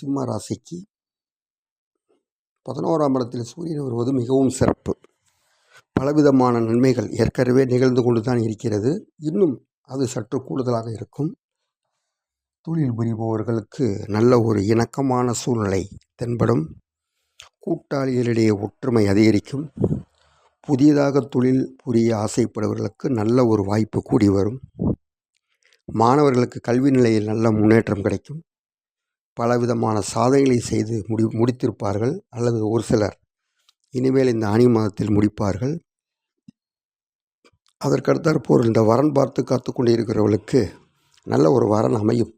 சிம்ம ராசிக்கு 11ஆம் இடத்தில் சூரியன் வருவது மிகவும் சிறப்பு. பலவிதமான நன்மைகள் ஏற்கனவே நிகழ்ந்து கொண்டு தான் இருக்கிறது. இன்னும் அது சற்று கூடுதலாக இருக்கும். தொழில் புரிபவர்களுக்கு நல்ல ஒரு இணக்கமான சூழ்நிலை தென்படும். கூட்டாளிகளிடையே ஒற்றுமை அதிகரிக்கும். புதியதாக தொழில் புரிய ஆசைப்படுபவர்களுக்கு நல்ல ஒரு வாய்ப்பு கூடி வரும். மாணவர்களுக்கு கல்வி நிலையில் நல்ல முன்னேற்றம் கிடைக்கும். பலவிதமான சாதனைகளை செய்து முடித்திருப்பார்கள் அல்லது ஒரு சிலர் இனிமேல் இந்த ஆனி மாதத்தில் முடிப்பார்கள். அதற்கடுத்தாற்போல் இந்த வரன் பார்த்து காத்து கொண்டிருக்கிறவர்களுக்கு நல்ல ஒரு வரன் அமையும்.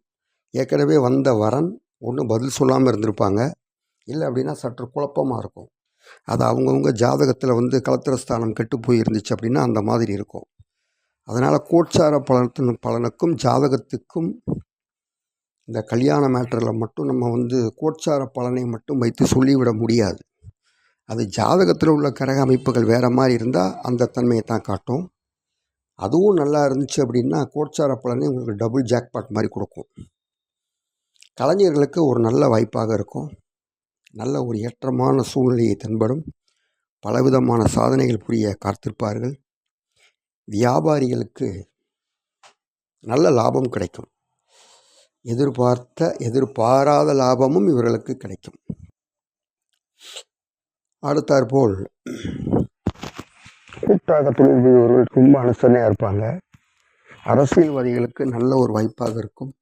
ஏற்கனவே வந்த வரன் ஒன்று பதில் சொல்லாமல் இருந்திருப்பாங்க, இல்லை அப்படின்னா சற்று குழப்பமாக இருக்கும். அது அவங்கவுங்க ஜாதகத்தில் கலத்திரஸ்தானம் கெட்டு போய் இருந்துச்சு அப்படின்னா அந்த மாதிரி இருக்கும். அதனால் கோட்சார பலனுக்கும் ஜாதகத்துக்கும் இந்த கல்யாண மேட்டரில் மட்டும் நம்ம கோட்சார பலனை மட்டும் வைத்து சொல்லிவிட முடியாது. அது ஜாதகத்தில் உள்ள கிரக அமைப்புகள் வேறு மாதிரி இருந்தால் அந்த தன்மையை தான் காட்டும். அதுவும் நல்லா இருந்துச்சு அப்படின்னா கோட்சார பலனை உங்களுக்கு டபுள் ஜாக்பாட் மாதிரி கொடுக்கும். கலைஞர்களுக்கு ஒரு நல்ல வாய்ப்பாக இருக்கும். நல்ல ஒரு ஏற்றமான சூழ்நிலையை தென்படும். பலவிதமான சாதனைகள் புரிய காத்திருப்பார்கள். வியாபாரிகளுக்கு நல்ல லாபம் கிடைக்கும். எதிர்பாராத லாபமும் இவர்களுக்கு கிடைக்கும். அடுத்தாற்போல் கூட்டாக தொழில் புரிபவர்கள் ரொம்ப அனுசரணையாக இருப்பாங்க. அரசியல்வாதிகளுக்கு நல்ல ஒரு வாய்ப்பாக இருக்கும்.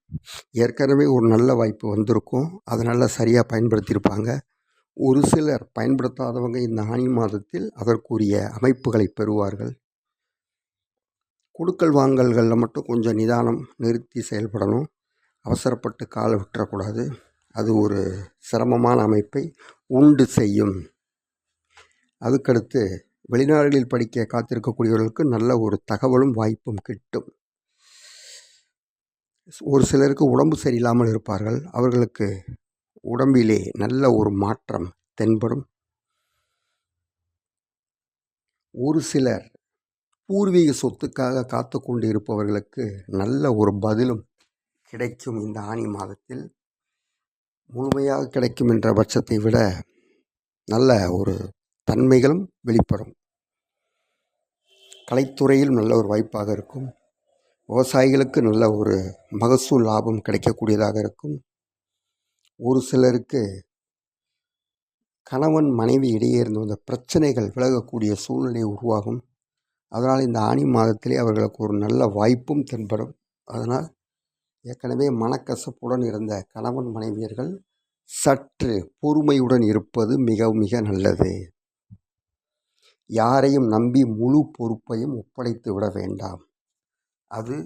ஏற்கனவே ஒரு நல்ல வாய்ப்பு வந்திருக்கும், அதை நல்லா சரியாக பயன்படுத்தியிருப்பாங்க. ஒரு சிலர் பயன்படுத்தாதவங்க இந்த ஆனி மாதத்தில் அதற்குரிய அமைப்புகளை பெறுவார்கள். கொடுக்கல் வாங்கல்களில் மட்டும் கொஞ்சம் நிதானம் நிறுத்தி செயல்படணும். அவசரப்பட்டு காலை விட்டுறக்கூடாது. அது ஒரு சிரமமான அமைப்பை உண்டு செய்யும். அதுக்கடுத்து வெளிநாடுகளில் படிக்க காத்திருக்கக்கூடியவர்களுக்கு நல்ல ஒரு தகவலும் வாய்ப்பும் கிட்டும். ஒரு சிலருக்கு உடம்பு சரியில்லாமல் இருப்பார்கள். அவர்களுக்கு உடம்பிலே நல்ல ஒரு மாற்றம் தென்படும். ஒரு சிலர் பூர்வீக சொத்துக்காக காத்து கொண்டு இருப்பவர்களுக்கு நல்ல ஒரு பதிலும் கிடைக்கும். இந்த ஆனி மாதத்தில் முழுமையாக கிடைக்கும் என்ற பட்சத்தை விட நல்ல ஒரு தன்மைகளும் வெளிப்படும். கலைத்துறையில் நல்ல ஒரு வாய்ப்பாக இருக்கும். விவசாயிகளுக்கு நல்ல ஒரு மகசூல் லாபம் கிடைக்கக்கூடியதாக இருக்கும். ஒரு சிலருக்கு கணவன் மனைவி இடையே இருந்து வந்த பிரச்சனைகள் விலகக்கூடிய சூழ்நிலை உருவாகும். அதனால் இந்த ஆனி மாதத்திலே அவர்களுக்கு ஒரு நல்ல வாய்ப்பும் தென்படும். அதனால் ஏற்கனவே மனக்கசப்புடன் இருந்த கணவன் மனைவியர்கள் சற்று பொறுமையுடன் இருப்பது மிக மிக நல்லது. யாரையும் நம்பி முழு பொறுப்பையும் ஒப்படைத்து விட வேண்டாம். அது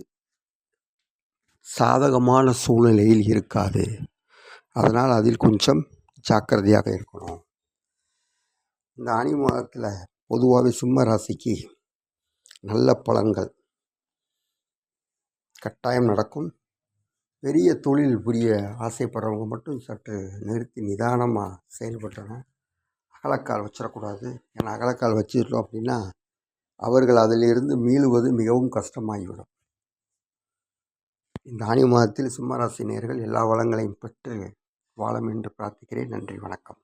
சாதகமான சூழ்நிலையில் இருக்காது. அதனால் அதில் கொஞ்சம் ஜாக்கிரதையாக இருக்கணும். இந்த ஆனி மாதத்தில் பொதுவாகவே சிம்ம ராசிக்கு நல்ல பலன்கள் கட்டாயம் நடக்கும். பெரிய தொழில் புரிய ஆசைப்படுறவங்க மட்டும் சற்று நிறுத்தி நிதானமாக செயல்பட்டணும். அகலக்கால் வச்சிடக்கூடாது. ஏன்னா அகலக்கால் வச்சிட்டோம் அப்படின்னா அவர்கள் அதிலிருந்து மீளுவது மிகவும் கஷ்டமாகிவிடும். இந்த ஆனி மாதத்தில் சிம்மராசி நேயர்கள் எல்லா வளங்களையும் பெற்று வாழும் என்று பிரார்த்திக்கிறேன். நன்றி, வணக்கம்.